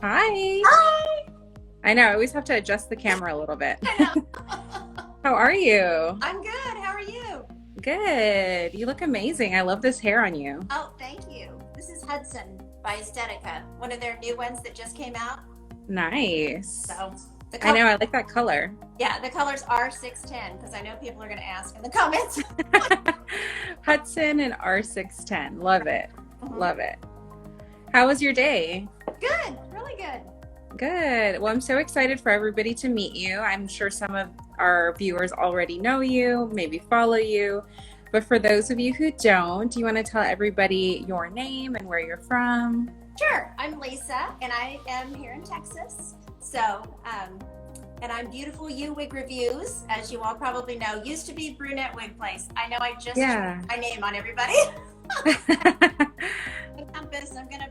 Hi. Hi. I know, I always have to adjust the camera a little bit. I know. How are you? I'm good. How are you? Good. You look amazing. I love this hair on you. Oh, thank you. This is Hudson by Aesthetica, one of their new ones that just came out. Nice. So the I color, know, I like that color. yeah, the colors are 610 because I know people are going to ask in the comments. Hudson and R610. Love it. Mhm. Love it. How was your day? Good, really good. Good. Well, I'm so excited for everybody to meet you. I'm sure some of our viewers already know you, maybe follow you. But for those of you who don't, do you want to tell everybody your name and where you're from? Sure. I'm Lisa, and I am here in Texas. So, and I'm Beautiful You Wig Reviews, as you all probably know. Used to be Brunette Wig Place. I know I just Yeah. changed my name on everybody. Encompass. I'm going to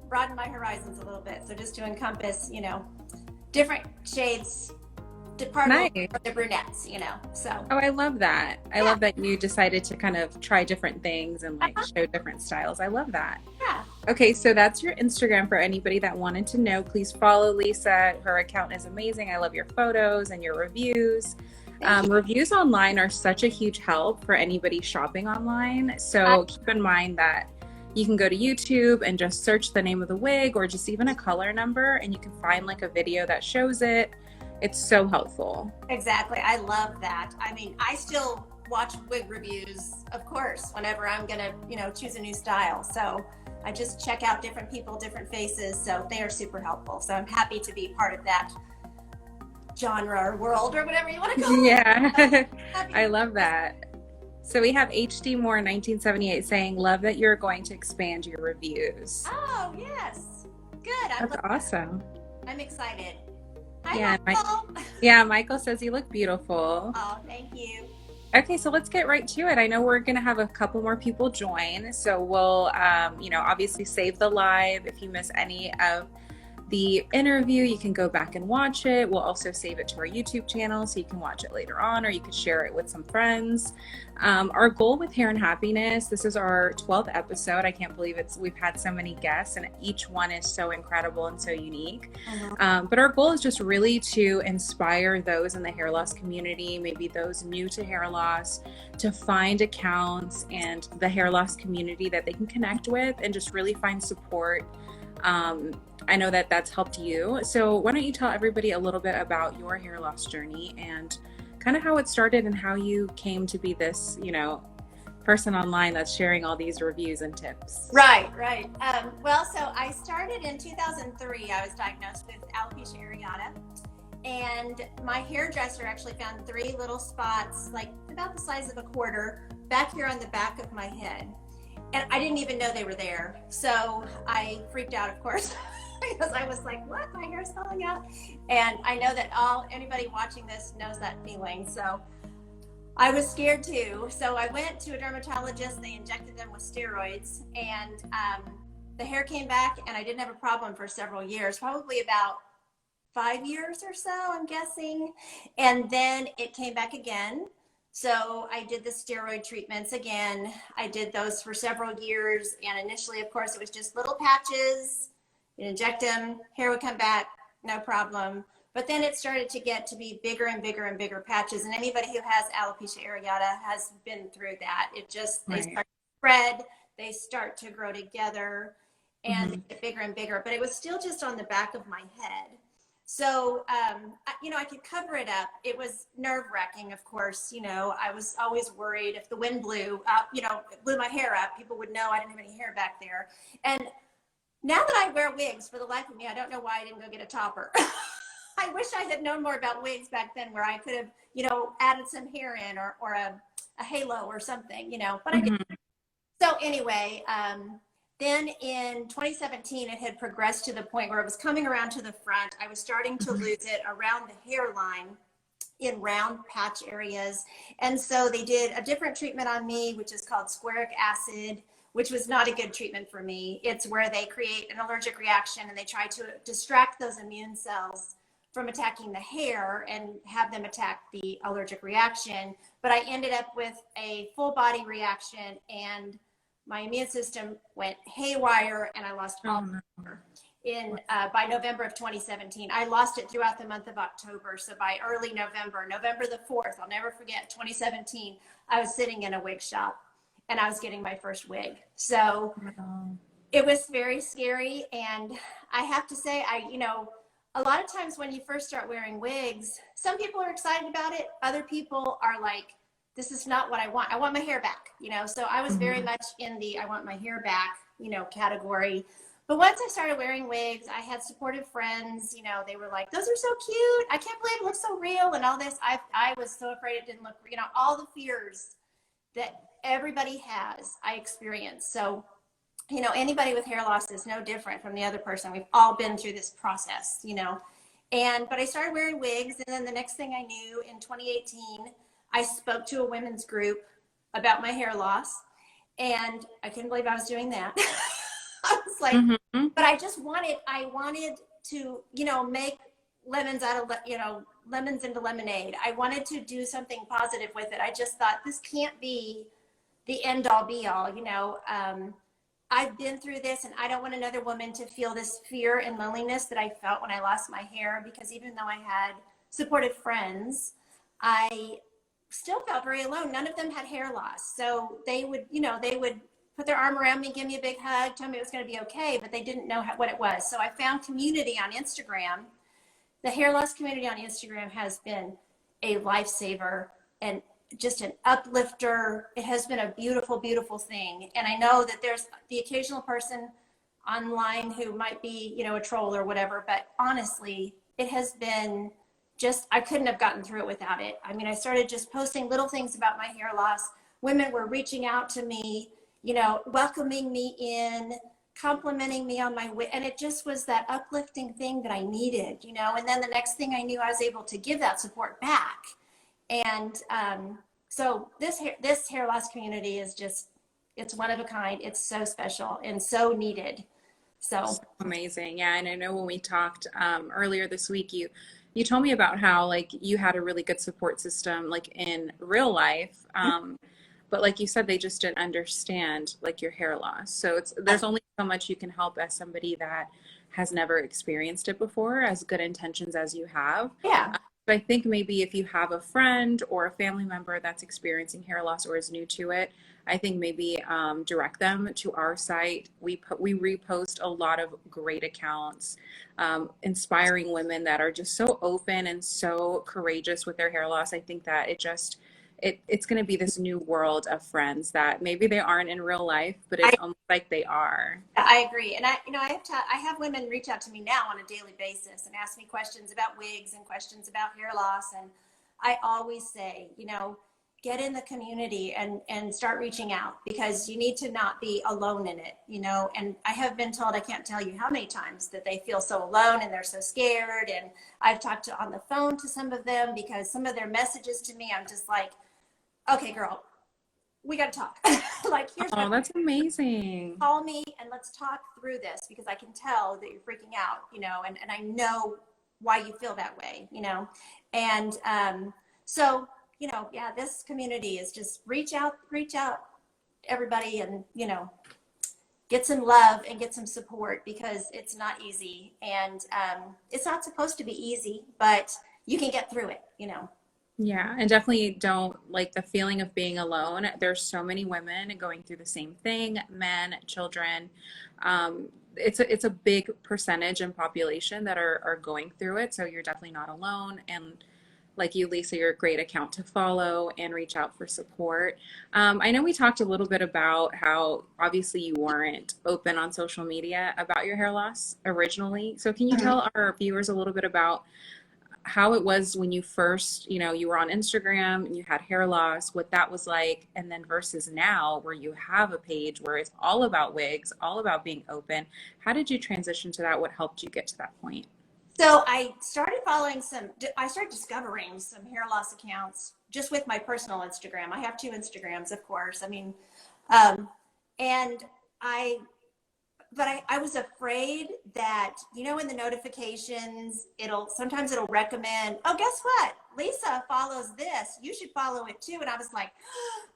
broaden my horizons a little bit. So just to encompass, different shades, department Nice. for the brunettes, So, Oh, I love that. I Yeah. love that you decided to kind of try different things and like show different styles. I love that. yeah. Okay, so that's your Instagram for anybody that wanted to know. Please follow Lisa. Her account is amazing. I love your photos and your reviews. Thank you. Reviews online are such a huge help for anybody shopping online. So keep in mind that you can go to YouTube and just search the name of the wig or just even a color number, and you can find like a video that shows it. It's so helpful. Exactly. I love that. I mean, I still watch wig reviews, of course, whenever I'm going to, choose a new style. So I just check out different people, different faces. So they are super helpful. So I'm happy to be part of that genre or world or whatever you want to call it. Yeah, Happy I to- love that. So we have HD Moore 1978 saying, love that you're going to expand your reviews. Oh, yes. Good. That's awesome. I'm excited. Hi, Yeah, Michael. Yeah, Michael says you look beautiful. Oh, thank you. Okay, so let's get right to it. I know we're going to have a couple more people join, so we'll, obviously save the live. If you miss any of the interview, you can go back and watch it. We'll also save it to our YouTube channel so you can watch it later on, or you could share it with some friends. Our goal with Hair and Happiness, this is our 12th episode. I can't believe we've had so many guests, and each one is so incredible and so unique. But our goal is just really to inspire those in the hair loss community, maybe those new to hair loss, to find accounts and the hair loss community that they can connect with and just really find support. I know that that's helped you. So why don't you tell everybody a little bit about your hair loss journey and kind of how it started and how you came to be this, person online that's sharing all these reviews and tips. Right. So I started in 2003. I was diagnosed with alopecia areata, and my hairdresser actually found 3 little spots, like about the size of a quarter, back here on the back of my head. And I didn't even know they were there. So I freaked out, of course, because I was like, what? My hair's falling out. And I know that anybody watching this knows that feeling. So I was scared too. So I went to a dermatologist. They injected them with steroids, and the hair came back, and I didn't have a problem for several years, probably about 5 years or so, I'm guessing. And then it came back again. So I did the steroid treatments again. I did those for several years. And initially, of course, it was just little patches. You inject them, hair would come back, no problem. But then it started to get to be bigger and bigger and bigger patches. And anybody who has alopecia areata has been through that. It just, they start to spread, they start to grow together, and they get bigger and bigger. But it was still just on the back of my head. So, I could cover it up. It was nerve-wracking, of course. I was always worried if the wind blew my hair up, people would know I didn't have any hair back there. And now that I wear wigs, for the life of me, I don't know why I didn't go get a topper. I wish I had known more about wigs back then, where I could have, added some hair in or a halo or something, but I didn't. So anyway, then in 2017, it had progressed to the point where it was coming around to the front. I was starting to lose it around the hairline in round patch areas. And so they did a different treatment on me, which is called squaric acid, which was not a good treatment for me. It's where they create an allergic reaction, and they try to distract those immune cells from attacking the hair and have them attack the allergic reaction. But I ended up with a full body reaction, and my immune system went haywire, and I lost all the hair. by November of 2017. I lost it throughout the month of October. So by early November, November the 4th, I'll never forget, 2017, I was sitting in a wig shop and I was getting my first wig. So it was very scary. And I have to say, a lot of times when you first start wearing wigs, some people are excited about it. Other people are like, this is not what I want. I want my hair back, So I was very much in the I want my hair back, category. But once I started wearing wigs, I had supportive friends, they were like, those are so cute. I can't believe it looks so real and all this. I was so afraid it didn't look, all the fears that everybody has, I experienced. So, anybody with hair loss is no different from the other person. We've all been through this process, but I started wearing wigs. And then the next thing I knew, in 2018, I spoke to a women's group about my hair loss. And I couldn't believe I was doing that. I was like, but I wanted to, make lemons out of, lemons into lemonade. I wanted to do something positive with it. I just thought this can't be the end all be all, I've been through this and I don't want another woman to feel this fear and loneliness that I felt when I lost my hair, because even though I had supportive friends, I still felt very alone. None of them had hair loss. So they would put their arm around me, give me a big hug, tell me it was going to be okay, but they didn't know what it was. So I found community on Instagram. The hair loss community on Instagram has been a lifesaver and just an uplifter. It has been a beautiful, beautiful thing. And I know that there's the occasional person online who might be, a troll or whatever, but honestly, it has been I couldn't have gotten through it without it. I mean, I started just posting little things about my hair loss. Women were reaching out to me, welcoming me in, complimenting me on my wig. And it just was that uplifting thing that I needed, and then the next thing I knew, I was able to give that support back. And so this hair loss community is it's one of a kind. It's so special and so needed. So amazing. Yeah. And I know when we talked earlier this week, you told me about how like you had a really good support system like in real life. But like you said, they just didn't understand like your hair loss. So there's only so much you can help as somebody that has never experienced it before, as good intentions as you have. Yeah. But I think maybe if you have a friend or a family member that's experiencing hair loss or is new to it, I think maybe direct them to our site. We repost a lot of great accounts, inspiring women that are just so open and so courageous with their hair loss. I think that it's going to be this new world of friends that maybe they aren't in real life, but it's almost like they are. I agree. And I have women reach out to me now on a daily basis and ask me questions about wigs and questions about hair loss. And I always say, get in the community and start reaching out, because you need to not be alone in it, and I have been told, I can't tell you how many times, that they feel so alone and they're so scared. And I've talked on the phone to some of them, because some of their messages to me, I'm just like, okay, girl, we got to talk. Like, here's that's amazing. Call me and let's talk through this, because I can tell that you're freaking out, and I know why you feel that way, and so, yeah, this community is just reach out everybody, and, get some love and get some support, because it's not easy. And it's not supposed to be easy, but you can get through it, Yeah, and definitely don't like the feeling of being alone. There's so many women going through the same thing, men, children. It's a big percentage in population that are going through it. So you're definitely not alone. And like you, Lisa, you're a great account to follow and reach out for support. I know we talked a little bit about how obviously you weren't open on social media about your hair loss originally. So can you tell our viewers a little bit about how it was when you first, you were on Instagram and you had hair loss, what that was like, and then versus now where you have a page where it's all about wigs, all about being open. How did you transition to that? What helped you get to that point? So I started discovering some hair loss accounts just with my personal Instagram. I have 2 Instagrams, of course. I mean, and I but I was afraid that, you know, in the notifications, sometimes it'll recommend, oh, guess what? Lisa follows this. You should follow it too. And I was like,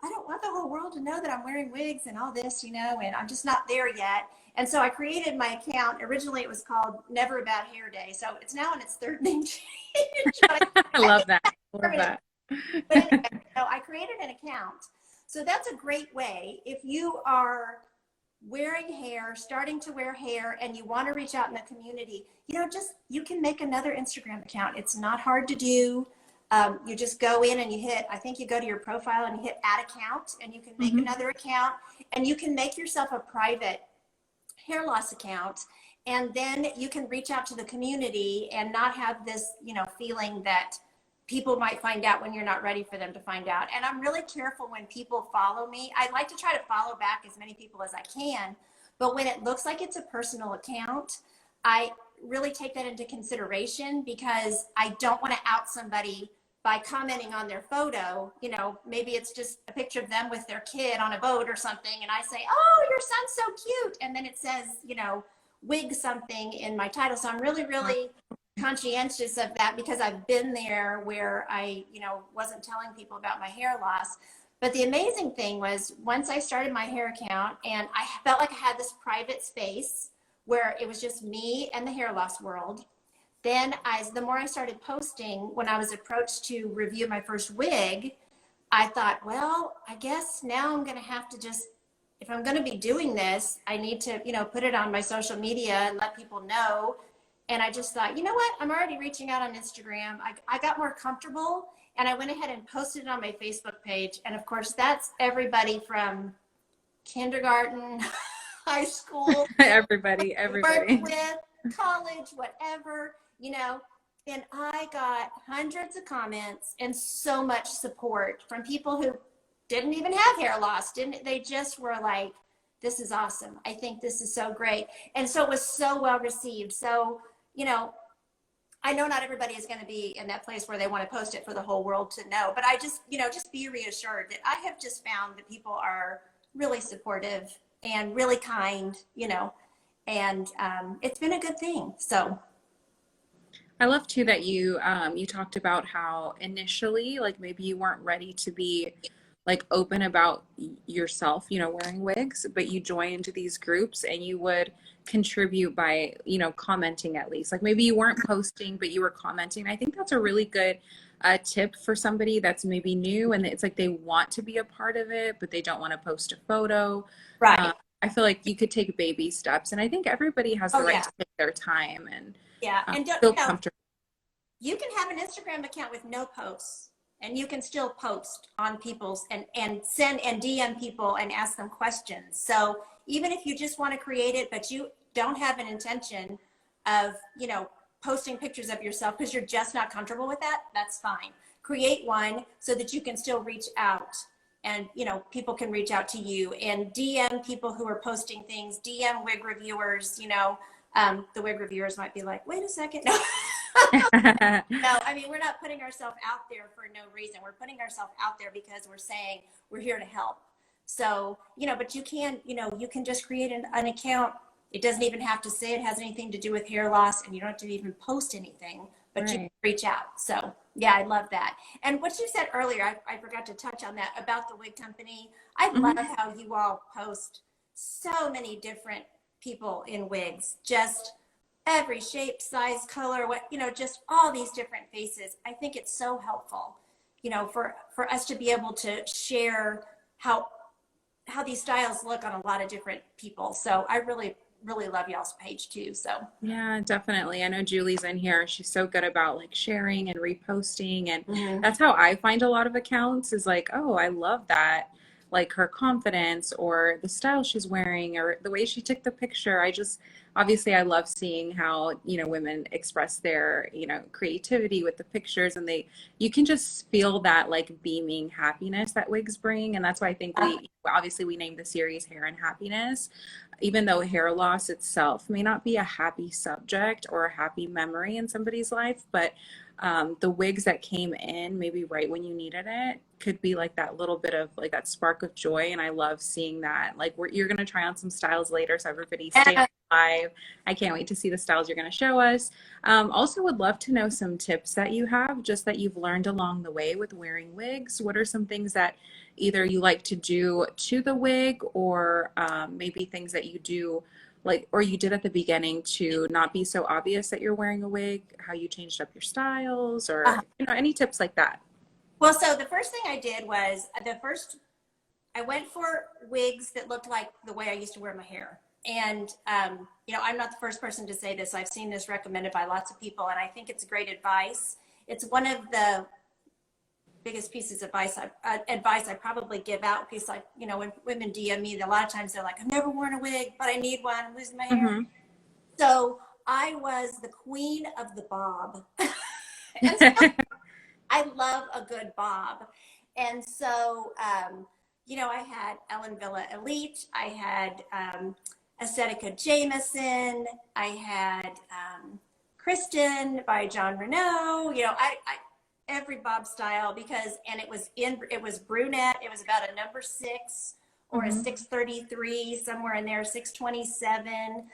I don't want the whole world to know that I'm wearing wigs and all this, you know, and I'm just not there yet. And so I created my account. Originally it was called Never a Bad Hair Day. So it's now in its third name change. I love that. Love that. But anyway, so I created an account. So that's a great way if you are wearing hair, starting to wear hair, and you want to reach out in the community, you know, you can make another Instagram account. It's not hard to do. You just go in and I think you go to your profile and you hit add account, and you can make another account, and you can make yourself a private hair loss account. And then you can reach out to the community and not have this, you know, feeling that people might find out when you're not ready for them to find out. And I'm really careful when people follow me. I like to try to follow back as many people as I can, but when it looks like it's a personal account, I really take that into consideration, because I don't want to out somebody by commenting on their photo. You know, maybe it's just a picture of them with their kid on a boat or something, and I say, oh, your son's so cute, and then it says, you know, wig something in my title. So I'm really, really conscientious of that, because I've been there where I, you know, wasn't telling people about my hair loss. But the amazing thing was, once I started my hair account and I felt like I had this private space where it was just me and the hair loss world, then the more I started posting, when I was approached to review my first wig, I thought, well, I guess now I'm going to have to just, if I'm going to be doing this, I need to, you know, put it on my social media and let people know. And I just thought, you know what? I'm already reaching out on Instagram. I got more comfortable, and I went ahead and posted it on my Facebook page. And of course, that's everybody from kindergarten, high school, everybody. work with, college, whatever, you know. And I got hundreds of comments and so much support from people who didn't even have hair loss. They just were like, this is awesome. I think this is so great. And so it was so well received. So, you know, I know not everybody is going to be in that place where they want to post it for the whole world to know, but I just, you know, just be reassured that I have just found that people are really supportive and really kind, you know, and it's been a good thing. So I love too that you talked about how initially, like, maybe you weren't ready to be like open about yourself, you know, wearing wigs, but you joined these groups and you would contribute by, you know, commenting at least. Like, maybe you weren't posting, but you were commenting. I think that's a really good tip for somebody that's maybe new and it's like they want to be a part of it, but they don't want to post a photo. right. I feel like you could take baby steps, and I think everybody has the right to take their time and and feel you know, comfortable. you can have an Instagram account with no posts, and you can still post on people's and send and DM people and ask them questions. So even if you just want to create it, but you don't have an intention of, you know, posting pictures of yourself because you're just not comfortable with that, that's fine. Create one so that you can still reach out, and, you know, people can reach out to you, and DM people who are posting things, DM wig reviewers, you know. The wig reviewers might be like, wait a second. No. No, I mean, we're not putting ourselves out there for no reason. We're putting ourselves out there because we're saying we're here to help. So, you know, but you can, you know, you can just create an account. It doesn't even have to say it has anything to do with hair loss, and you don't have to even post anything, but you can reach out. So yeah, I love that. And what you said earlier, I forgot to touch on that about the wig company. I love how you all post so many different people in wigs, just every shape, size, color, what, you know, just all these different faces. I think it's so helpful, you know, for us to be able to share how these styles look on a lot of different people. So I really love y'all's page too. So yeah, definitely. I know Julie's in here. She's so good about like sharing and reposting, and that's how I find a lot of accounts is like, oh, I love that. Like her confidence or the style she's wearing or the way she took the picture. Obviously I love seeing how, you know, women express their, you know, creativity with the pictures, and you can just feel that like beaming happiness that wigs bring. And that's why I think we named the series Hair and Happiness, even though hair loss itself may not be a happy subject or a happy memory in somebody's life, but the wigs that came in maybe right when you needed it could be like that little bit of like that spark of joy. And I love seeing that. Like you're going to try on some styles later. So everybody stay on live. I can't wait to see the styles you're going to show us. Also would love to know some tips that you have just that you've learned along the way with wearing wigs. What are some things that either you like to do to the wig or maybe things that you do like, or you did at the beginning to not be so obvious that you're wearing a wig, how you changed up your styles or, you know, any tips like that? Well, so the first thing I did was I went for wigs that looked like the way I used to wear my hair. And, you know, I'm not the first person to say this. I've seen this recommended by lots of people, and I think it's great advice. It's one of the biggest pieces of advice I probably give out, because, like, you know, when women DM me, a lot of times they're like, I've never worn a wig, but I need one. I'm losing my hair. So I was the queen of the bob. And so I love a good bob. And so, you know, I had Ellen Villa Elite, I had Aesthetica Jameson, I had Kristen by John Renault, you know, I every bob style, because, and it was brunette, it was about a number 6 or a 633, somewhere in there, 627,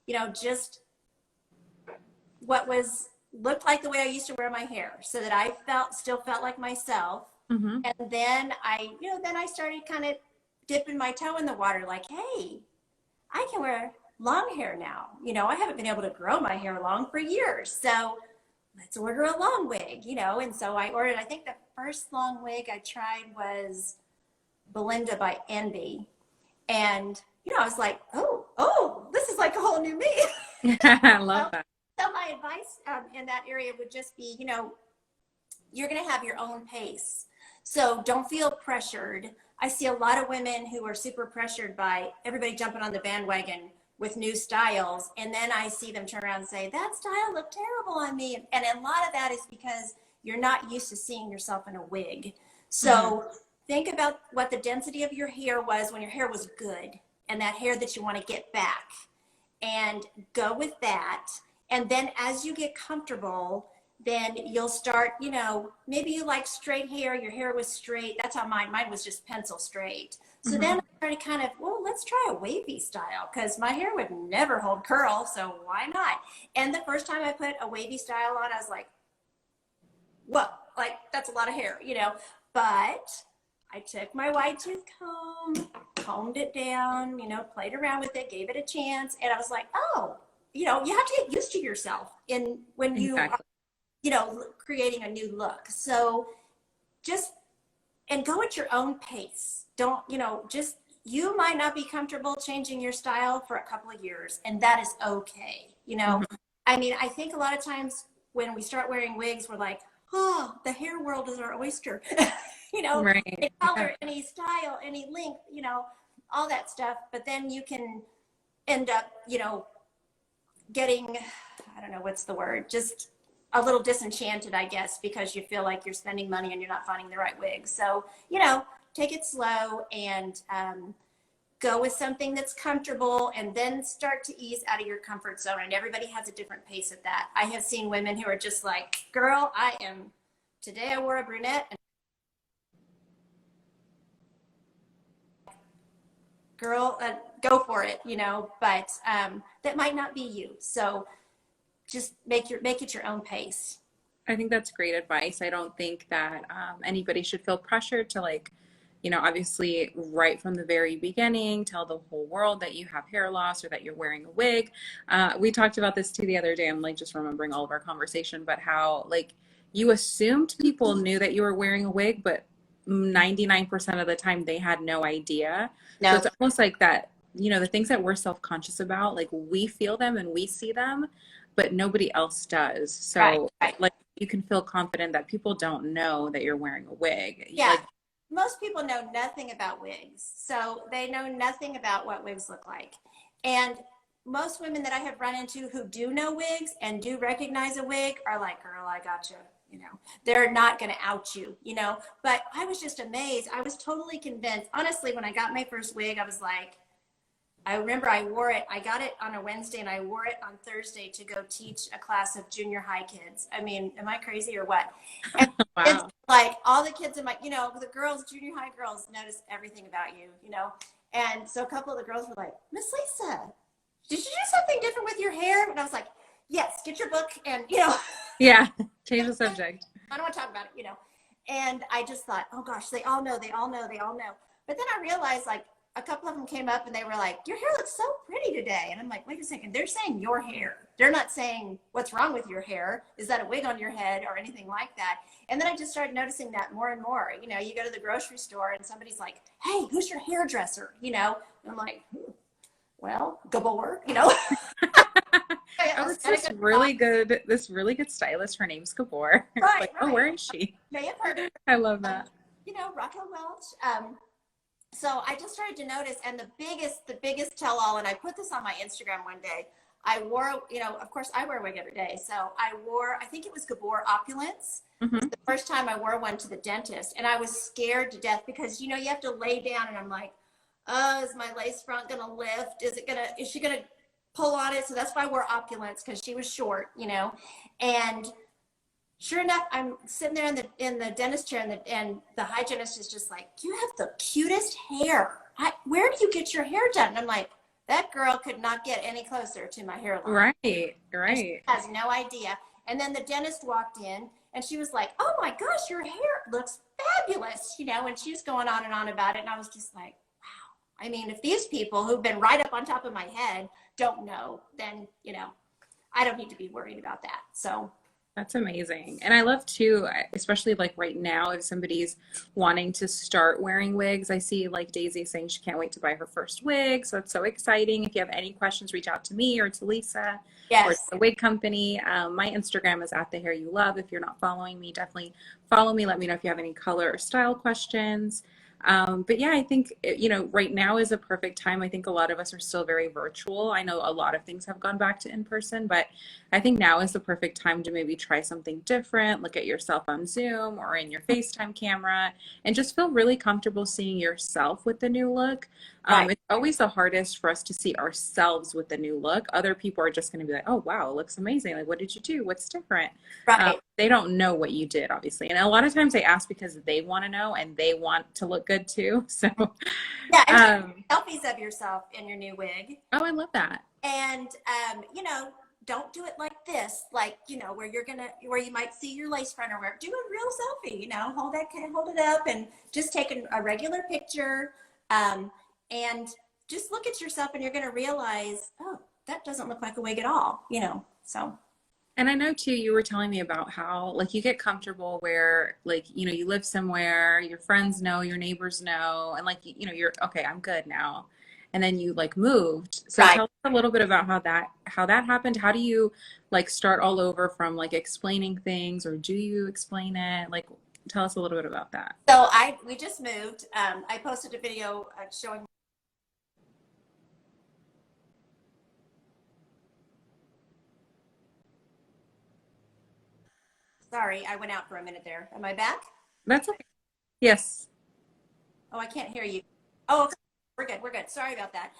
you know, just what looked like the way I used to wear my hair, so that I still felt like myself. And then I started kind of dipping my toe in the water, like, hey, I can wear long hair now. You know, I haven't been able to grow my hair long for years, so let's order a long wig, you know. And so I ordered, I think the first long wig I tried was Belinda by Envy. And, you know, I was like, oh, this is like a whole new me. I love that. So my advice in that area would just be, you know, you're going to have your own pace. So don't feel pressured. I see a lot of women who are super pressured by everybody jumping on the bandwagon with new styles. And then I see them turn around and say, that style looked terrible on me. And a lot of that is because you're not used to seeing yourself in a wig. So think about what the density of your hair was when your hair was good, and that hair that you want to get back, and go with that. And then as you get comfortable, then you'll start, you know, maybe you like straight hair, your hair was straight. That's how mine was just pencil straight. So then I started kind of, well, let's try a wavy style, because my hair would never hold curl, so why not? And the first time I put a wavy style on, I was like, whoa, like, that's a lot of hair, you know. But I took my wide tooth comb, combed it down, you know, played around with it, gave it a chance, and I was like, oh, you know, you have to get used to yourself when you are, you know, creating a new look. So and go at your own pace. Don't, you know, you might not be comfortable changing your style for a couple of years, and that is okay. You know, I mean, I think a lot of times when we start wearing wigs, we're like, oh, the hair world is our oyster. You know, any color, any style, any length, you know, all that stuff. But then you can end up, you know, getting, I don't know, what's the word, just a little disenchanted, I guess, because you feel like you're spending money and you're not finding the right wig. So, you know, take it slow and go with something that's comfortable, and then start to ease out of your comfort zone. And everybody has a different pace at that. I have seen women who are just like, girl, today I wore a brunette, and girl, go for it, you know, but that might not be you. So just make it your own pace. I think that's great advice. I don't think that anybody should feel pressured to, like, you know, obviously right from the very beginning, tell the whole world that you have hair loss or that you're wearing a wig. We talked about this too the other day. I'm like just remembering all of our conversation, but how like you assumed people knew that you were wearing a wig, but 99% of the time they had no idea. No. So it's almost like that, you know, the things that we're self-conscious about, like we feel them and we see them, but nobody else does. So like you can feel confident that people don't know that you're wearing a wig. Yeah. Like, most people know nothing about wigs. So they know nothing about what wigs look like. And most women that I have run into who do know wigs and do recognize a wig are like, girl, I got you. You know, they're not going to out you, you know. But I was just amazed. I was totally convinced. Honestly, when I got my first wig, I was like, I remember I wore it. I got it on a Wednesday and I wore it on Thursday to go teach a class of junior high kids. I mean, am I crazy or what? And it's Wow. like all the kids in my, you know, the girls, junior high girls notice everything about you, you know? And so a couple of the girls were like, Miss Lisa, did you do something different with your hair? And I was like, yes, get your book and, you know. Yeah. Change the subject. I don't want to talk about it, you know. And I just thought, oh gosh, they all know, they all know, they all know. But then I realized, like, a couple of them came up and they were like, your hair looks so pretty today. And I'm like, wait a second, they're saying your hair. They're not saying what's wrong with your hair. Is that a wig on your head or anything like that? And then I just started noticing that more and more. You know, you go to the grocery store and somebody's like, hey, who's your hairdresser? You know, and I'm like, well, Gabor, you know. Oh, it's this really good stylist. Her name's Gabor. Right, Like, right. oh, where is she? May have heard it. I love that. You know, Raquel Welch. So I just started to notice, and the biggest tell-all, and I put this on my Instagram one day. I wore, you know, of course I wear a wig every day. So I wore, I think it was Gabor Opulence. Mm-hmm. The first time I wore one to the dentist, and I was scared to death because, you know, you have to lay down, and I'm like, oh, is my lace front gonna lift? Is she gonna pull on it? So that's why I wore Opulence, because she was short, you know. And sure enough, I'm sitting there in the dentist chair, and the hygienist is just like, you have the cutest hair. Where do you get your hair done? And I'm like, that girl could not get any closer to my hairline. Right, right. She has no idea. And then the dentist walked in, and she was like, oh my gosh, your hair looks fabulous, you know. And she was going on and on about it, and I was just like, wow. I mean, if these people who've been right up on top of my head don't know, then, you know, I don't need to be worried about that. So That's amazing. And I love too, especially like right now, if somebody's wanting to start wearing wigs, I see like Daisy saying she can't wait to buy her first wig. So it's so exciting. If you have any questions, reach out to me or to Lisa or to the wig company. My Instagram is @thehairyoulove. If you're not following me, definitely follow me. Let me know if you have any color or style questions. But yeah, I think, you know, right now is a perfect time. I think a lot of us are still very virtual. I know a lot of things have gone back to in person, but I think now is the perfect time to maybe try something different, look at yourself on Zoom or in your FaceTime camera, and just feel really comfortable seeing yourself with the new look. It's always the hardest for us to see ourselves with the new look. Other people are just going to be like, oh, wow, it looks amazing. Like, what did you do? What's different? They don't know what you did, obviously. And a lot of times they ask because they want to know and they want to look good too. So yeah, and selfies of yourself in your new wig. Oh, I love that. And you know, don't do it like this, like, you know, where you might see your lace front or whatever. Do a real selfie, you know, hold it up and just take a regular picture, and just look at yourself, and you're going to realize, oh, that doesn't look like a wig at all, you know. So. And I know too, you were telling me about how like you get comfortable where like, you know, you live somewhere, your friends know, your neighbors know, and like, you know, you're okay, I'm good now. And then you like moved. So tell us a little bit about how that happened. How do you like start all over from like explaining things, or do you explain it? Like, tell us a little bit about that. So we just moved. I posted a video showing. Sorry, I went out for a minute there. Am I back? That's okay. Yes. Oh, I can't hear you. Oh, okay. We're good. Sorry about that.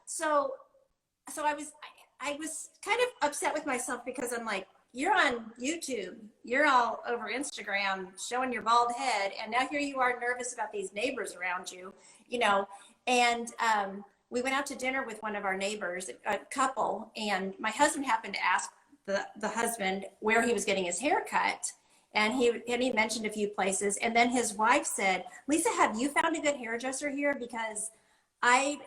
So I was kind of upset with myself because I'm like, you're on YouTube, you're all over Instagram showing your bald head, and now here you are nervous about these neighbors around you, you know. And we went out to dinner with one of our neighbors, a couple, and my husband happened to ask the husband where he was getting his hair cut. And he mentioned a few places. And then his wife said, Lisa, have you found a good hairdresser here? Because I'm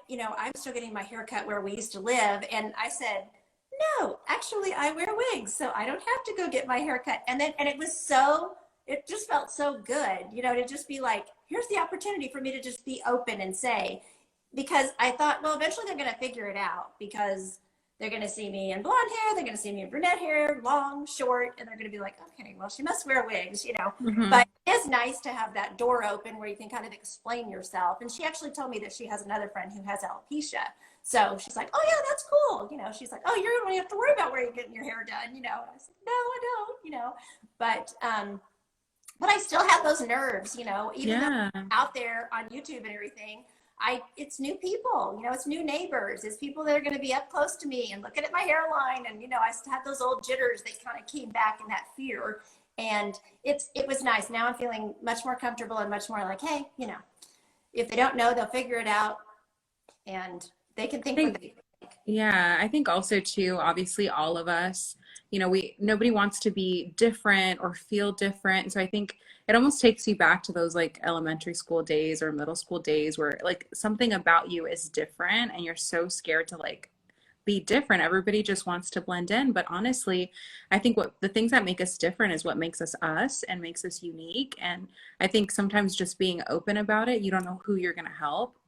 still getting my hair cut where we used to live. And I said, no, actually I wear wigs, so I don't have to go get my hair cut. And it just felt so good, you know, to just be like, here's the opportunity for me to just be open and say, because I thought, well, eventually they're going to figure it out, because they're going to see me in blonde hair, they're going to see me in brunette hair, long, short, and they're going to be like, okay, well, she must wear wigs, you know. Mm-hmm. But it is nice to have that door open where you can kind of explain yourself. And she actually told me that she has another friend who has alopecia. So she's like, oh, yeah, that's cool. You know, she's like, oh, you don't have to worry about where you're getting your hair done, you know. And I said, no, I don't, you know. But I still have those nerves, you know, even though I'm out there on YouTube and everything. it's new people, you know, it's new neighbors, it's people that are going to be up close to me and looking at my hairline. And, you know, I still have those old jitters that kind of came back in that fear. And it was nice. Now I'm feeling much more comfortable and much more like, hey, you know, if they don't know, they'll figure it out and they can think what they think. Yeah, I think also too, obviously all of us, you know, nobody wants to be different or feel different. So I think it almost takes you back to those like elementary school days or middle school days where like something about you is different and you're so scared to like be different. Everybody just wants to blend in. But honestly, I think what the things that make us different is what makes us us and makes us unique. And I think sometimes just being open about it, you don't know who you're going to help.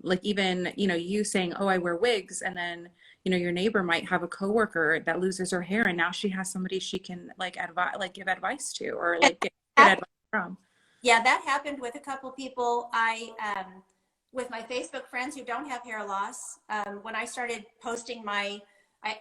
Like even, you know, you saying, oh, I wear wigs. And then, you know, your neighbor might have a coworker that loses her hair and now she has somebody she can like advise, like give advice to or like get advice from. Yeah, that happened with a couple people. With my Facebook friends who don't have hair loss, when I started posting I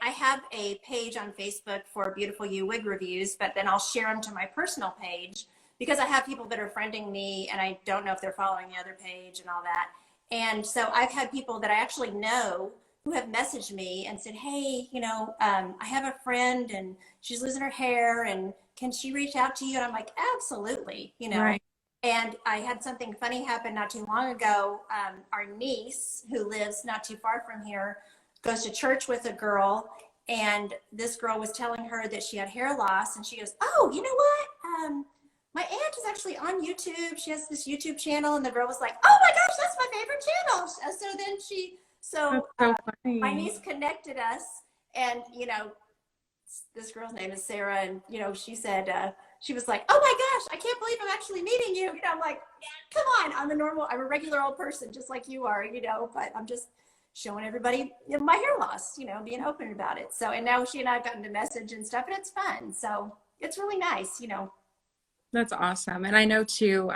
have a page on Facebook for Beautiful You wig reviews, but then I'll share them to my personal page because I have people that are friending me and I don't know if they're following the other page and all that. And so I've had people that I actually know who have messaged me and said, hey, you know, I have a friend and she's losing her hair and can she reach out to you? And I'm like, absolutely, you know. Right. And I had something funny happen not too long ago. Our niece, who lives not too far from here, goes to church with a girl, and this girl was telling her that she had hair loss, and she goes, "Oh, you know what? My aunt is actually on YouTube. She has this YouTube channel." And the girl was like, "Oh my gosh, that's my favorite channel." So then my niece connected us, and you know, this girl's name is Sarah, and you know, she said. She was like, oh my gosh, I can't believe I'm actually meeting you. You know, I'm like, yeah, come on. I'm a regular old person, just like you are, you know, but I'm just showing everybody, you know, my hair loss, you know, being open about it. So, and now she and I have gotten to message and stuff, and it's fun. So it's really nice, you know. That's awesome. And I know too,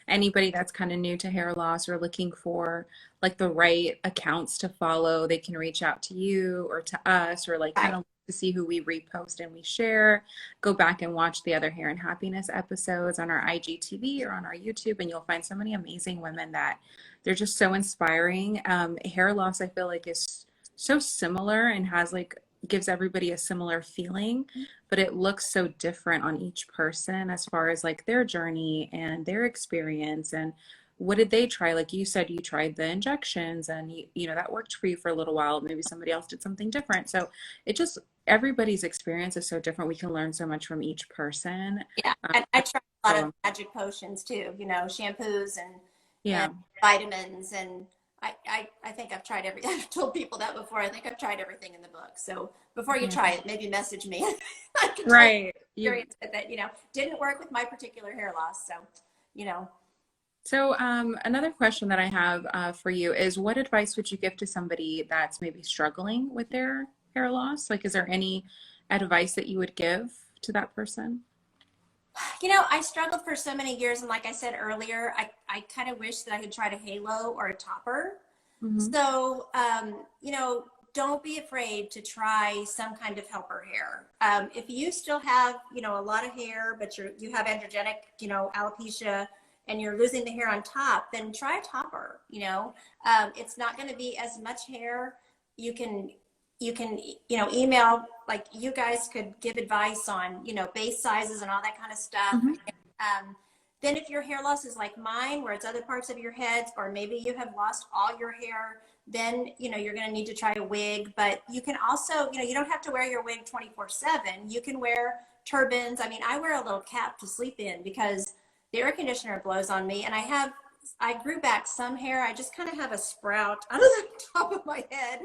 anybody that's kind of new to hair loss or looking for like the right accounts to follow, they can reach out to you or to us or like kind of to see who we repost and we share. Go back and watch the other Hair and Happiness episodes on our IGTV or on our YouTube, and you'll find so many amazing women that they're just so inspiring. Hair loss, I feel like, is so similar and has like gives everybody a similar feeling, but it looks so different on each person as far as like their journey and their experience and what did they try. Like you said, you tried the injections and you know that worked for you for a little while. Maybe somebody else did something different. So it just everybody's experience is so different. We can learn so much from each person. Yeah, I tried a lot of magic potions too, you know, shampoos and vitamins, and I think I've tried I've told people that before. I think I've tried everything in the book. So before you try it, maybe message me. I can right. Experience with it, you know, didn't work with my particular hair loss. So, you know. So another question that I have for you is what advice would you give to somebody that's maybe struggling with their hair loss? Like, is there any advice that you would give to that person? You know, I struggled for so many years. And like I said earlier, I kind of wish that I could try a halo or a topper. Mm-hmm. So, you know, don't be afraid to try some kind of helper hair. If you still have, you know, a lot of hair, but you have androgenic, you know, alopecia, and you're losing the hair on top, then try a topper. You know, it's not going to be as much hair. You can, you know, email, like you guys could give advice on, you know, base sizes and all that kind of stuff. Mm-hmm. Then if your hair loss is like mine, where it's other parts of your head, or maybe you have lost all your hair, then, you know, you're going to need to try a wig. But you can also, you know, you don't have to wear your wig 24/7. You can wear turbans. I mean, I wear a little cap to sleep in because the air conditioner blows on me, and I grew back some hair. I just kind of have a sprout out of the top of my head,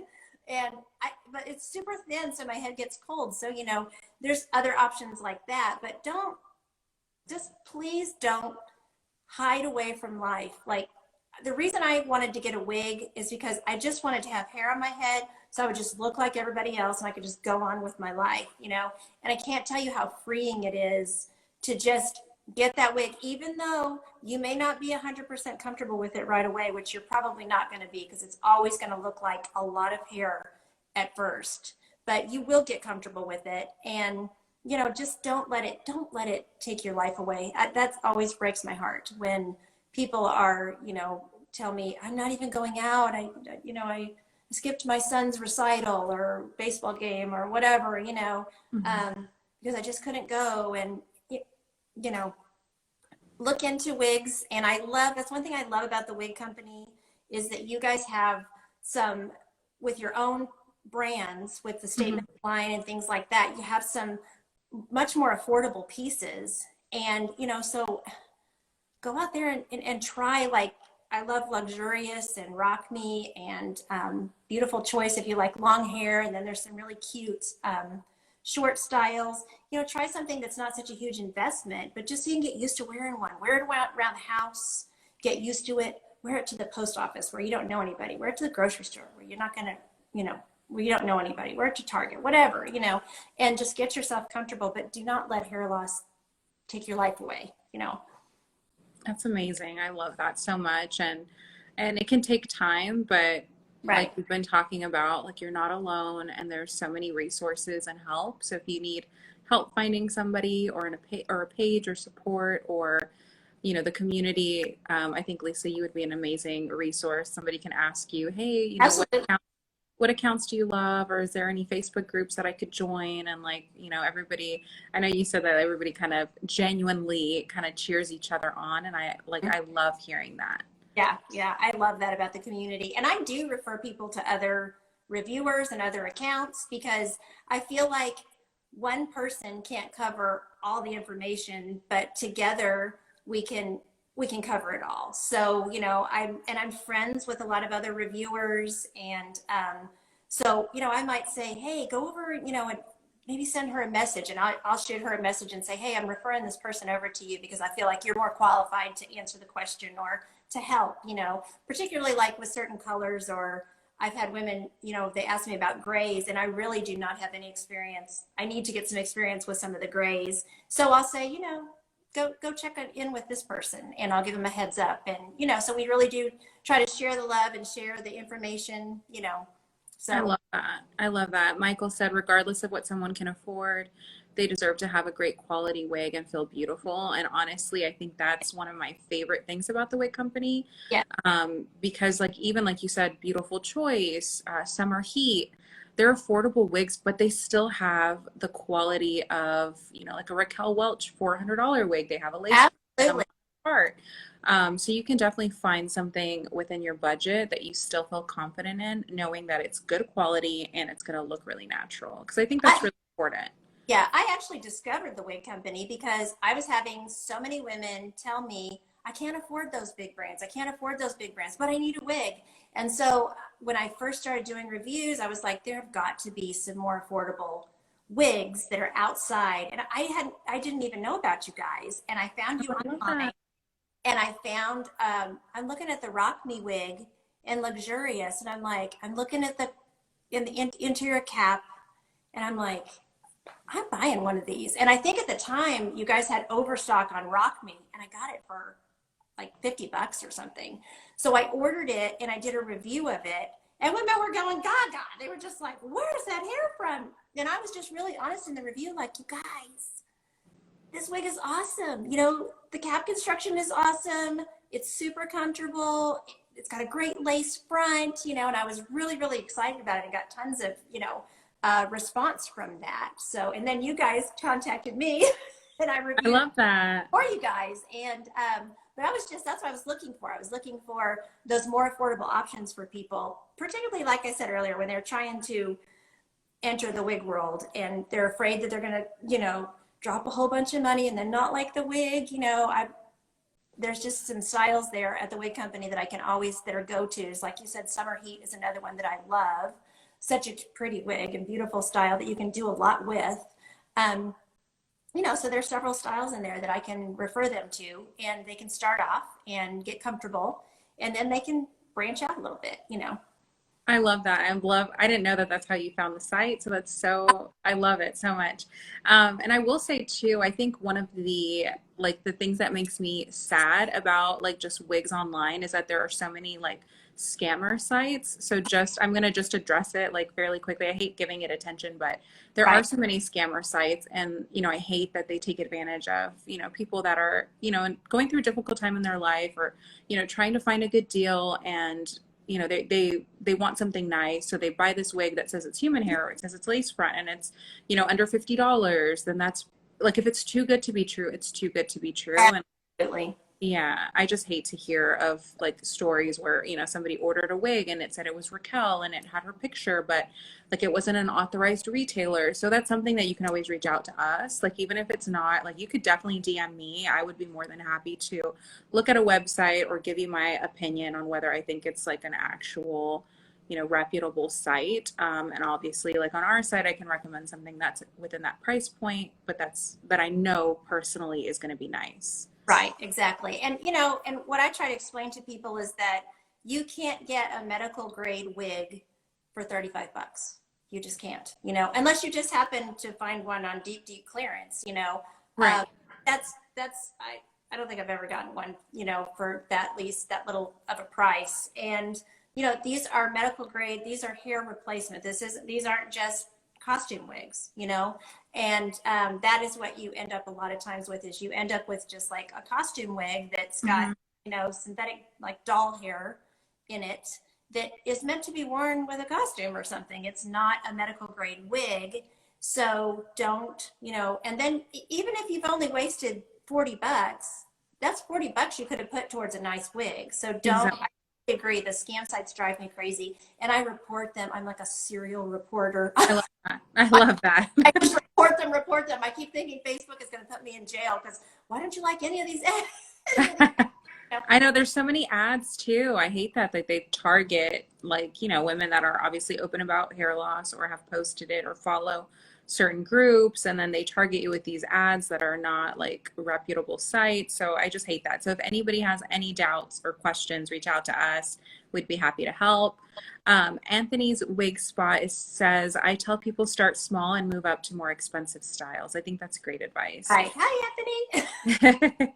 but it's super thin, so my head gets cold. So, you know, there's other options like that, but please don't hide away from life. Like, the reason I wanted to get a wig is because I just wanted to have hair on my head so I would just look like everybody else and I could just go on with my life, you know. And I can't tell you how freeing it is to just get that wig, even though you may not be 100% comfortable with it right away, which you're probably not going to be, because it's always going to look like a lot of hair at first, but you will get comfortable with it. And, you know, just don't let it take your life away. That always breaks my heart when people are, you know, tell me, I'm not even going out. I skipped my son's recital or baseball game or whatever, because I just couldn't go. And, you know, look into wigs. And that's one thing I love about the wig company is that you guys have some, with your own brands, with the statement line and things like that, you have some much more affordable pieces. And, so go out there and try, like, I love Luxurious and Rock Me and Beautiful Choice if you like long hair. And then there's some really cute short styles. Try something that's not such a huge investment, but just so you can get used to wearing one. Wear it around the house, get used to it. Wear it to the post office where you don't know anybody. Wear it to the grocery store where you're not going to, where you don't know anybody. Wear it to Target, whatever, and just get yourself comfortable, but do not let hair loss take your life away, That's amazing. I love that so much. And it can take time, but Right. like we've been talking about, like you're not alone and there's so many resources and help. So if you need help finding somebody or a page or support or, the community, I think Lisa, you would be an amazing resource. Somebody can ask you, hey, Absolutely. what accounts do you love? Or is there any Facebook groups that I could join? And like, everybody, I know you said that everybody kind of genuinely kind of cheers each other on. And I love hearing that. Yeah. I love that about the community. And I do refer people to other reviewers and other accounts because I feel like one person can't cover all the information, but together we can cover it all. So, I'm friends with a lot of other reviewers. And so, I might say, hey, go over, and maybe send her a message, and I'll shoot her a message and say, hey, I'm referring this person over to you because I feel like you're more qualified to answer the question or to help, particularly like with certain colors. Or I've had women, they ask me about grays, and I really do not have any experience. I need to get some experience with some of the grays. So I'll say, go check in with this person, and I'll give them a heads up. And, so we really do try to share the love and share the information, So I love that. Michael said, regardless of what someone can afford, they deserve to have a great quality wig and feel beautiful. And honestly, I think that's one of my favorite things about the wig company. Yeah. Because even like you said, Beautiful Choice, Summer Heat, they're affordable wigs, but they still have the quality of, like a Raquel Welch $400 wig. They have a lace part. So you can definitely find something within your budget that you still feel confident in, knowing that it's good quality and it's going to look really natural. Because I think that's really important. Yeah, I actually discovered the wig company because I was having so many women tell me, I can't afford those big brands. I can't afford those big brands, but I need a wig. And so when I first started doing reviews, I was like, there have got to be some more affordable wigs that are outside. And I didn't even know about you guys. And I found you online. And I found, I'm looking at the Rock Me wig and Luxurious. And I'm like, I'm looking at the interior cap. And I'm like, I'm buying one of these. And I think at the time you guys had overstock on Rock Me, and I got it for like $50 or something. So I ordered it and I did a review of it, and women were going gaga. They were just like, where's that hair from? And I was just really honest in the review, like, you guys, this wig is awesome. The cap construction is awesome. It's super comfortable. It's got a great lace front, and I was really, really excited about it and got tons of, response from that. So, and then you guys contacted me and I reviewed. I love that. For you guys. And, but that's what I was looking for. I was looking for those more affordable options for people, particularly, like I said earlier, when they're trying to enter the wig world and they're afraid that they're going to, drop a whole bunch of money and then not like the wig. There's just some styles there at the wig company that that are go-tos. Like you said, Summer Heat is another one that I love. Such a pretty wig and beautiful style that you can do a lot with. So there's several styles in there that I can refer them to, and they can start off and get comfortable, and then they can branch out a little bit. I love that. I didn't know that that's how you found the site. So I love it so much. And I will say too, I think one of the things that makes me sad about like just wigs online is that there are so many like scammer sites. So I'm going to just address it like fairly quickly. I hate giving it attention, but there are Right. so many scammer sites and, I hate that they take advantage of, people that are, going through a difficult time in their life or, trying to find a good deal and they want something nice, so they buy this wig that says it's human hair or it says it's lace front and it's under $50. Then that's like, if it's too good to be true, it's too good to be true. And Absolutely. yeah, I just hate to hear of like stories where, somebody ordered a wig and it said it was Raquel and it had her picture, but like it wasn't an authorized retailer. So that's something that you can always reach out to us. Like even if it's not, like you could definitely DM me. I would be more than happy to look at a website or give you my opinion on whether I think it's like an actual, reputable site. And obviously like on our site, I can recommend something that's within that price point, but that I know personally is going to be nice. Right, exactly. And and what I try to explain to people is that you can't get a medical grade wig for 35 bucks. You just can't, unless you just happen to find one on deep, deep clearance. Right. I don't think I've ever gotten one, for that least that little of a price. And, these are medical grade, these are hair replacement. These aren't just costume wigs. And that is what you end up a lot of times with is you end up with just like a costume wig that's got, synthetic like doll hair in it that is meant to be worn with a costume or something. It's not a medical grade wig. So don't, and then even if you've only wasted 40 bucks, that's 40 bucks you could have put towards a nice wig. So don't, Exactly. I agree. The scam sites drive me crazy and I report them. I'm like a serial reporter. I love that. I love that. I just report them. I keep thinking Facebook is going to put me in jail because why don't you like any of these ads? I know there's so many ads too. I hate that they target like, women that are obviously open about hair loss or have posted it or follow certain groups and then they target you with these ads that are not like reputable sites. So I just hate that. So if anybody has any doubts or questions, reach out to us. We'd be happy to help. Anthony's wig spot says, I tell people start small and move up to more expensive styles. I think that's great advice. Hi, Anthony.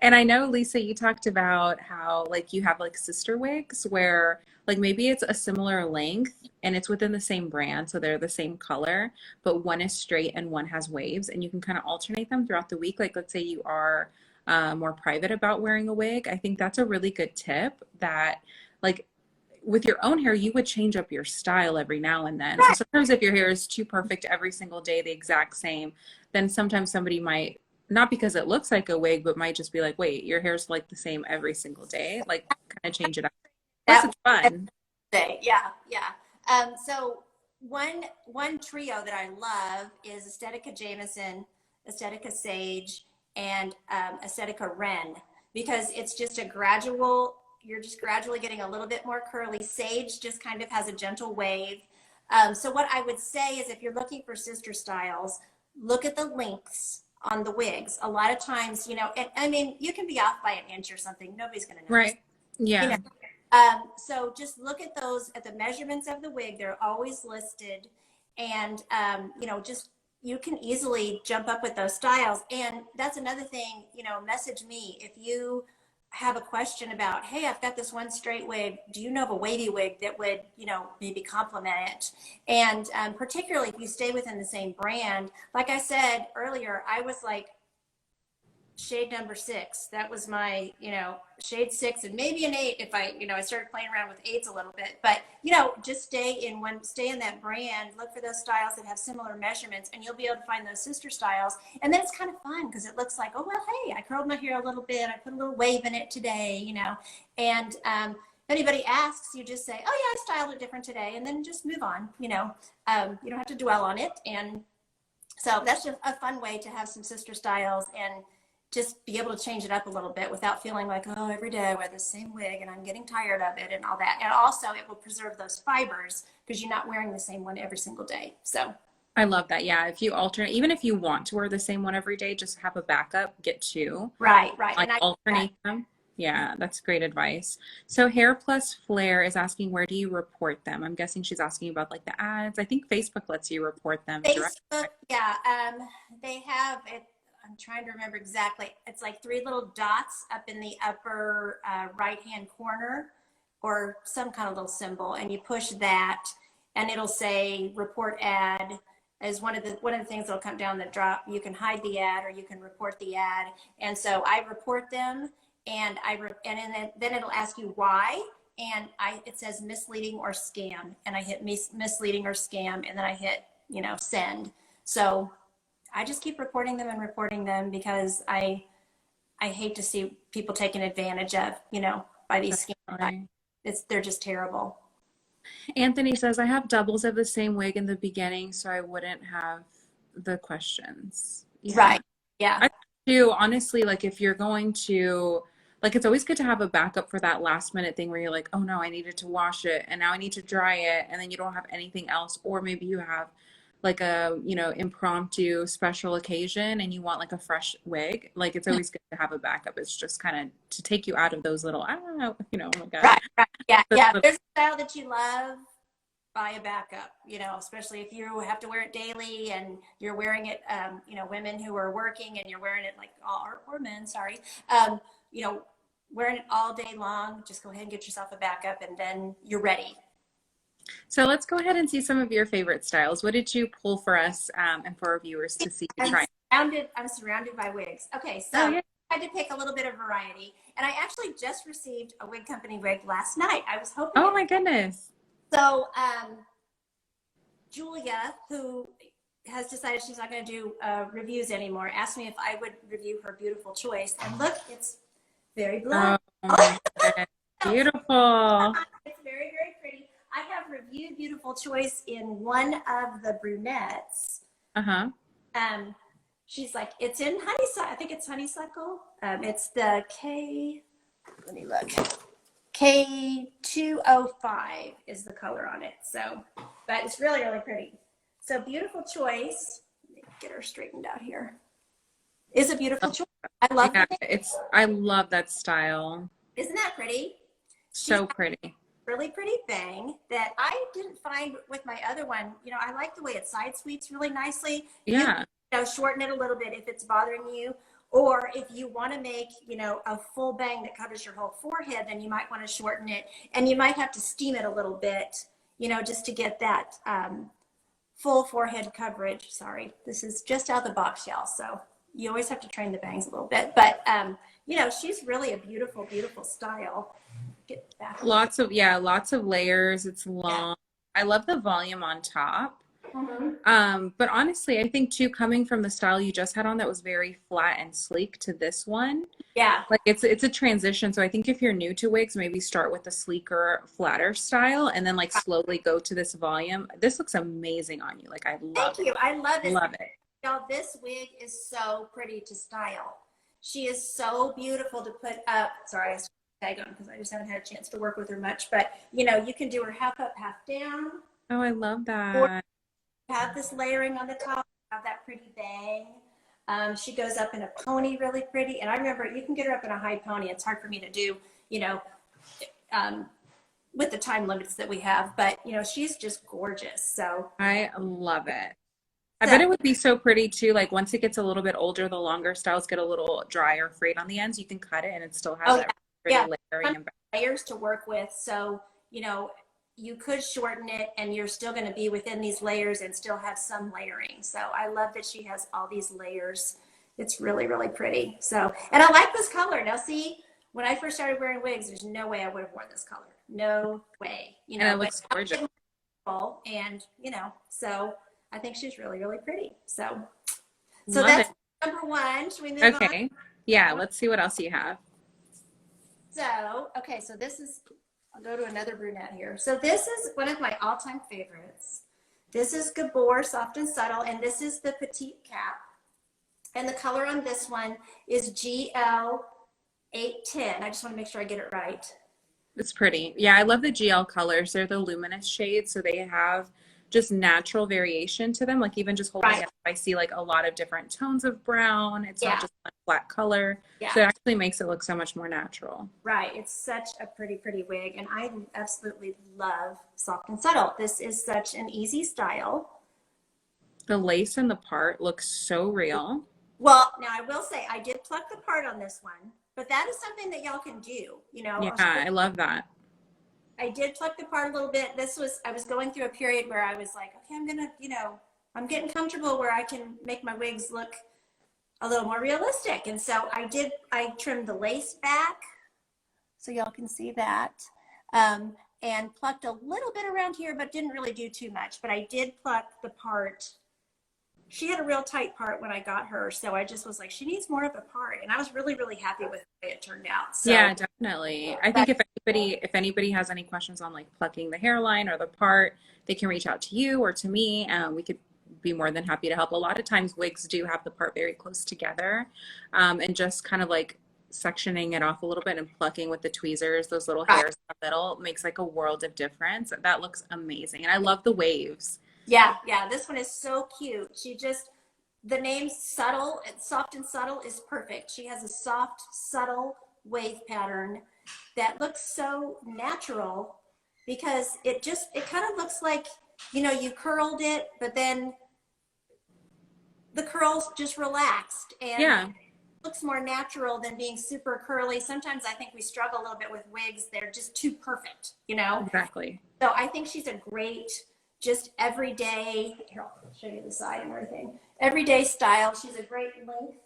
And I know, Lisa, you talked about how like you have like sister wigs where like maybe it's a similar length and it's within the same brand, so they're the same color, but one is straight and one has waves, and you can kind of alternate them throughout the week. Like let's say you are more private about wearing a wig. I think that's a really good tip that like with your own hair, you would change up your style every now and then. So Right. sometimes if your hair is too perfect every single day, the exact same, then sometimes somebody might, not because it looks like a wig, but might just be like, wait, your hair's like the same every single day. Like kind of change it up. Plus That it's fun. day. Yeah, yeah. So one trio that I love is Aesthetica Jameson, Aesthetica Sage, and Aesthetica Wren because it's just a gradual. You're just gradually getting a little bit more curly. Sage just kind of has a gentle wave. So what I would say is if you're looking for sister styles, look at the lengths on the wigs. A lot of times, and I mean, you can be off by an inch or something. Nobody's going to notice. Right. Yeah. So just look at those, at the measurements of the wig. They're always listed. And, just you can easily jump up with those styles. And that's another thing, message me if you have a question about, hey, I've got this one straight wig. Do you know of a wavy wig that would, maybe complement it? And particularly if you stay within the same brand, like I said earlier, I was like shade number 6. That was my, shade 6 and maybe an 8 if I started playing around with 8s a little bit. But, just stay in that brand, look for those styles that have similar measurements and you'll be able to find those sister styles. And then it's kind of fun because it looks like, oh, well, hey, I curled my hair a little bit. I put a little wave in it today, and if anybody asks, you just say, oh yeah, I styled it different today. And then just move on, you don't have to dwell on it. And so that's just a fun way to have some sister styles and just be able to change it up a little bit without feeling like, oh, every day I wear the same wig and I'm getting tired of it and all that. And also it will preserve those fibers because you're not wearing the same one every single day. So I love that. Yeah. If you alternate, even if you want to wear the same one every day, just have a backup, get two, right. like And alternate them. Yeah, that's great advice. So Hair Plus Flair is asking, where do you report them? I'm guessing she's asking about like the ads. I think Facebook lets you report them direct. Facebook, yeah, they have it. I'm trying to remember exactly. It's like three little dots up in the upper right-hand corner, or some kind of little symbol, and you push that, and it'll say "report ad" as one of the things that'll come down the drop. You can hide the ad, or you can report the ad. And so I report them, and then it'll ask you why, and it says misleading or scam, and I hit misleading or scam, and then I hit send. So I just keep reporting them and reporting them, because I hate to see people taken advantage of, by these scams. They're just terrible. Anthony says, I have doubles of the same wig in the beginning, so I wouldn't have the questions. Yeah. Right. Yeah. I do, honestly, like if you're going to, like, it's always good to have a backup for that last minute thing where you're like, oh no, I needed to wash it and now I need to dry it, and then you don't have anything else. Or maybe you have like a, impromptu special occasion and you want like a fresh wig. Like it's always good to have a backup. It's just kind of to take you out of those little, oh my God. Right. Yeah. Yeah. If there's a style that you love, buy a backup, especially if you have to wear it daily and you're wearing it, women who are working and you're wearing it like or men, sorry, wearing it all day long. Just go ahead and get yourself a backup, and then you're ready. So let's go ahead and see some of your favorite styles. What did you pull for us and for our viewers to see you try? I'm surrounded by wigs. Okay, so I had to pick a little bit of variety, and I actually just received a wig company wig last night. I was hoping. Oh my goodness. So Julia, who has decided she's not going to do reviews anymore, asked me if I would review her beautiful choice. And look, it's very blonde. Oh, beautiful. It's very, very pretty. I have reviewed beautiful choice in one of the brunettes. She's like, it's in honeysuckle. I think it's honeysuckle. It's the let me look. K205 is the color on it. So, but it's really, really pretty. So beautiful choice. Let me get her straightened out here. Is a beautiful choice. I love it. I love that style. Isn't that pretty? So pretty. Really pretty bang that I didn't find with my other one. I like the way it side sweeps really nicely. Yeah. Shorten it a little bit if it's bothering you. Or if you want to make, a full bang that covers your whole forehead, then you might want to shorten it. And you might have to steam it a little bit, just to get that full forehead coverage. Sorry, this is just out of the box, y'all. So you always have to train the bangs a little bit. But, she's really a beautiful, beautiful style. Get back. Lots of layers. It's long. Yeah. I love the volume on top. But honestly, I think too, coming from the style you just had on that was very flat and sleek to this one. Yeah. Like it's a transition. So I think if you're new to wigs, maybe start with a sleeker, flatter style and then like slowly go to this volume. This looks amazing on you. Like I love it. Thank you. I love it. Love it. Y'all, this wig is so pretty to style. She is so beautiful to put up. Sorry, I tag on because I just haven't had a chance to work with her much. But you can do her half up, half down. Oh, I love that. Or have this layering on the top, have that pretty bang. She goes up in a pony really pretty. And I remember you can get her up in a high pony. It's hard for me to do, with the time limits that we have. But, she's just gorgeous. So I love it. I bet it would be so pretty too. Like once it gets a little bit older, the longer styles get a little dry or frayed on the ends. You can cut it and it still has that pretty layering and layers to work with. So, you could shorten it and you're still going to be within these layers and still have some layering. So I love that she has all these layers. It's really, really pretty. So, and I like this color. Now see, when I first started wearing wigs, there's no way I would have worn this color. No way. And it looks gorgeous. And, so I think she's really, really pretty. So that's number one. Should we move on? Okay. Yeah. Let's see what else you have. So this is, I'll go to another brunette here. So this is one of my all-time favorites. This is Gabor Soft and Subtle, and this is the petite cap. And the color on this one is GL810. I just want to make sure I get it right. It's pretty. Yeah, I love the GL colors. They're the luminous shades, so they have just natural variation to them. Like even just holding Right. it up, I see like a lot of different tones of brown. It's not Yeah. just one flat color. Yeah. So it actually makes it look so much more natural. Right. It's such a pretty wig. And I absolutely love Soft and Subtle. This is such an easy style. The lace in the part looks so real. Well, now I will say I did pluck the part on this one, but that is something that y'all can do, you know. Yeah, I love that. I did pluck the part a little bit. I was going through a period where I was like, okay, I'm getting comfortable where I can make my wigs look a little more realistic. And so I trimmed the lace back so y'all can see that. And plucked a little bit around here, but didn't really do too much. But I did pluck the part. She had a real tight part when I got her. So I just was like, she needs more of a part. And I was really, really happy with the way it turned out. So, yeah, definitely. I think if anybody has any questions on like plucking the hairline or the part, they can reach out to you or to me. We could be more than happy to help. A lot of times wigs do have the part very close together, and just kind of like sectioning it off a little bit and plucking with the tweezers, those little hairs in the middle makes like a world of difference. That looks amazing. And I love the waves. Yeah, this one is so cute. The name Subtle, Soft and Subtle is perfect. She has a soft, subtle wave pattern that looks so natural because it kind of looks like, you know, you curled it, but then the curls just relaxed and looks more natural than being super curly. Sometimes I think we struggle a little bit with wigs. They're just too perfect, you know? Exactly. So I think she's a great, just everyday, here, I'll show you the side and everything. Everyday style. She's a great length.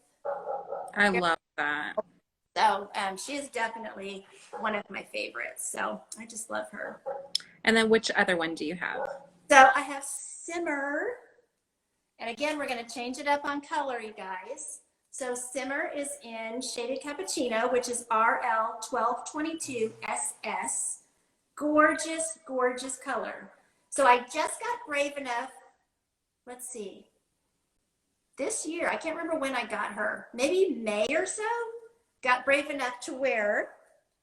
I love that. So she is definitely one of my favorites. So I just love her. And then which other one do you have? So I have Simmer. And again, we're going to change it up on color, you guys. So Simmer is in Shaded Cappuccino, which is RL 1222 SS. Gorgeous, gorgeous color. So I just got brave enough, let's see, this year, I can't remember when I got her, maybe May or so, got brave enough to wear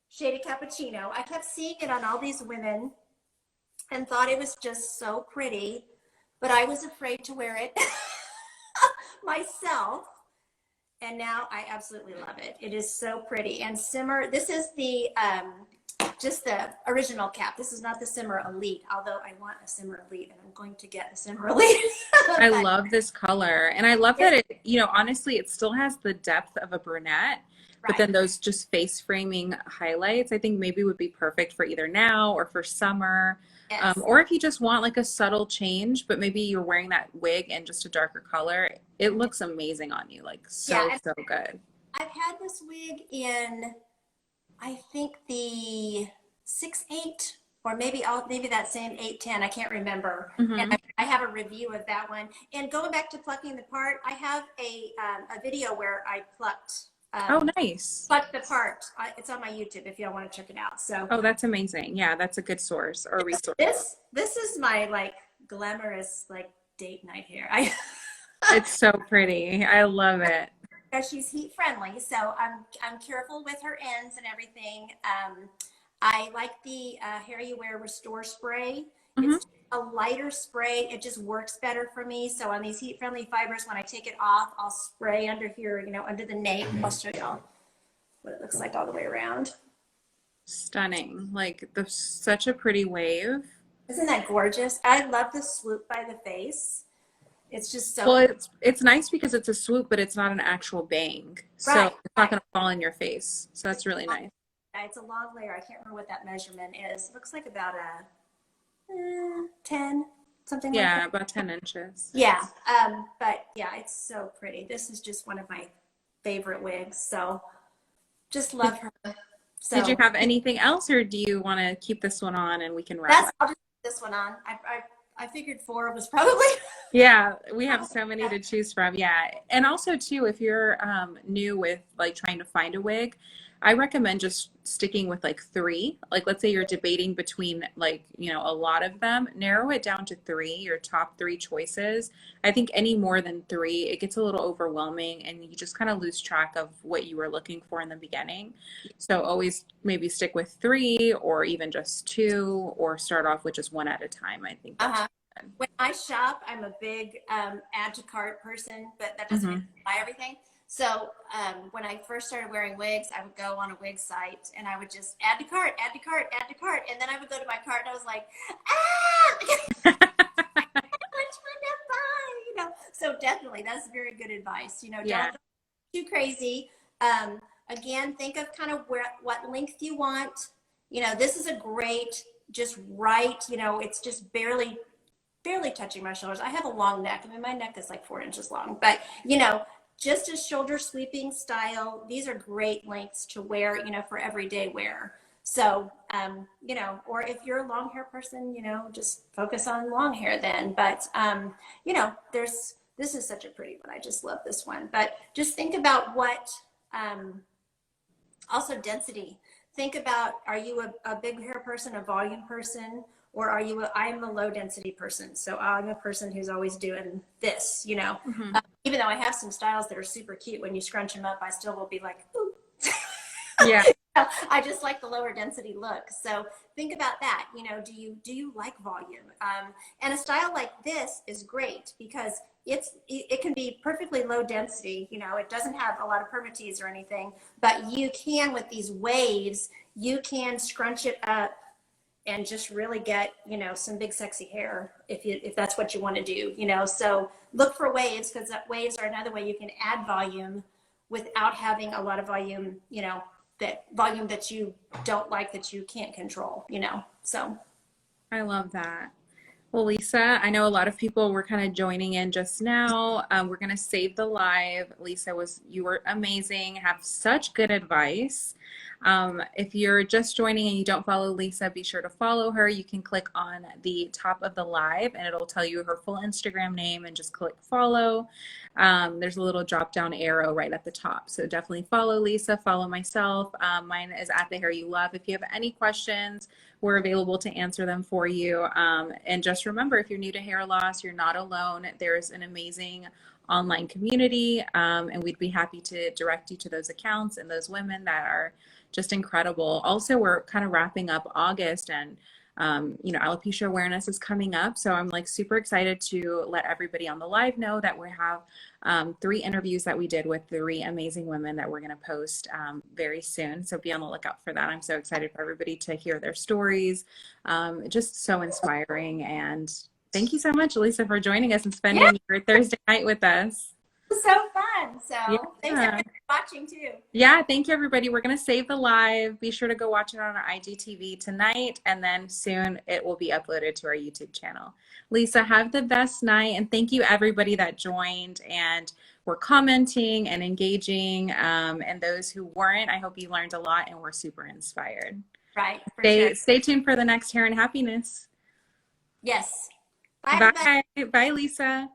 Shaded Cappuccino. I kept seeing it on all these women and thought it was just so pretty, but I was afraid to wear it myself. And now I absolutely love it. It is so pretty. And Simmer, this is the, just the original cap. This is not the Simmer Elite, although I want a Simmer Elite and I'm going to get a Simmer Elite. I love this color. And I love that it, you know, honestly, it still has the depth of a brunette, but then those just face framing highlights, I think maybe would be perfect for either now or for summer. Yes. Or if you just want like a subtle change, but maybe you're wearing that wig in just a darker color, it looks amazing on you. Like so good. I've had this wig in, I think the 6'8", or maybe that same 8'10", I can't remember. And I have a review of that one. And going back to plucking the part, I have a video where I plucked. Oh, nice. Plucked the part. It's on my YouTube if y'all want to check it out. So. Oh, that's amazing. Yeah, that's a good source or resource. This is my like glamorous like date night hair. It's so pretty. I love it. She's heat friendly, so I'm careful with her ends and everything. I like the Hair You Wear Restore spray. It's a lighter spray. It just works better for me. So on these heat friendly fibers, when I take it off, I'll spray under here, you know, under the nape. I'll show y'all what it looks like all the way around. Stunning. Like such a pretty wave. Isn't that gorgeous? I love the swoop by the face. It's just so. Well, it's nice because it's a swoop, but it's not an actual bang. So it's not going to fall in your face. So that's really nice. It's a long layer. I can't remember what that measurement is. It looks like about a 10, something like that. Yeah, about 10 inches. Yeah. But yeah, it's so pretty. This is just one of my favorite wigs. So just love her. So, did you have anything else, or do you want to keep this one on and we can wrap? I'll just put this one on. I figured 4 was probably. Yeah, we have so many to choose from. Yeah. And also too, if you're new with like trying to find a wig, I recommend just sticking with like 3. Like let's say you're debating between like, you know, a lot of them, narrow it down to 3, your top 3 choices. I think any more than 3, it gets a little overwhelming and you just kind of lose track of what you were looking for in the beginning. So always maybe stick with 3 or even just 2 or start off with just 1 at a time. I think that's when I shop, I'm a big add to cart person, but that doesn't mean I buy everything. So when I first started wearing wigs, I would go on a wig site and I would just add to cart, add to cart, add to cart. And then I would go to my cart and I was like, ah, which one to buy? You know, so definitely that's very good advice. You know, don't go too crazy. Again, think of kind of what length you want. You know, this is a great, just right, you know, it's just barely touching my shoulders. I have a long neck. I mean, my neck is like 4 inches long, but you know, just a shoulder sweeping style. These are great lengths to wear, you know, for everyday wear. So, you know, or if you're a long hair person, you know, just focus on long hair then. But, you know, this is such a pretty one. I just love this one. But just think about what, also density. Think about, are you a big hair person, a volume person? Or are you, I'm a low density person. So I'm a person who's always doing this, you know, even though I have some styles that are super cute, when you scrunch them up, I still will be like, ooh. Yeah. I just like the lower density look. So think about that. You know, do you like volume? And a style like this is great because it can be perfectly low density. You know, it doesn't have a lot of permatease or anything, but you can, with these waves, you can scrunch it up and just really get, you know, some big sexy hair if that's what you want to do, you know. So look for waves, because waves are another way you can add volume without having a lot of volume, you know, that volume that you don't like, that you can't control, you know. So I love that. Well, Lisa, I know a lot of people were kind of joining in just now. We're going to save the live. Lisa, you were amazing. Have such good advice. If you're just joining and you don't follow Lisa, be sure to follow her. You can click on the top of the live and it'll tell you her full Instagram name and just click follow. There's a little drop down arrow right at the top. So definitely follow Lisa, follow myself. Mine is at The Hair You Love. If you have any questions, we're available to answer them for you. And just remember, if you're new to hair loss, you're not alone. There's an amazing online community, and we'd be happy to direct you to those accounts and those women that are just incredible. Also, we're kind of wrapping up August, and you know, alopecia awareness is coming up. So I'm like super excited to let everybody on the live know that we have 3 interviews that we did with 3 amazing women that we're going to post very soon. So be on the lookout for that. I'm so excited for everybody to hear their stories. Just so inspiring. And thank you so much, Lisa, for joining us and spending your Thursday night with us. so fun. So thanks everybody for watching too. Yeah, thank you everybody. We're going to save the live. Be sure to go watch it on our IGTV tonight, and then soon it will be uploaded to our YouTube channel. Lisa, have the best night, and thank you everybody that joined and were commenting and engaging, and those who weren't. I hope you learned a lot and were super inspired. Right. Stay tuned for the next Hair and Happiness. Yes. Bye. Bye, Lisa.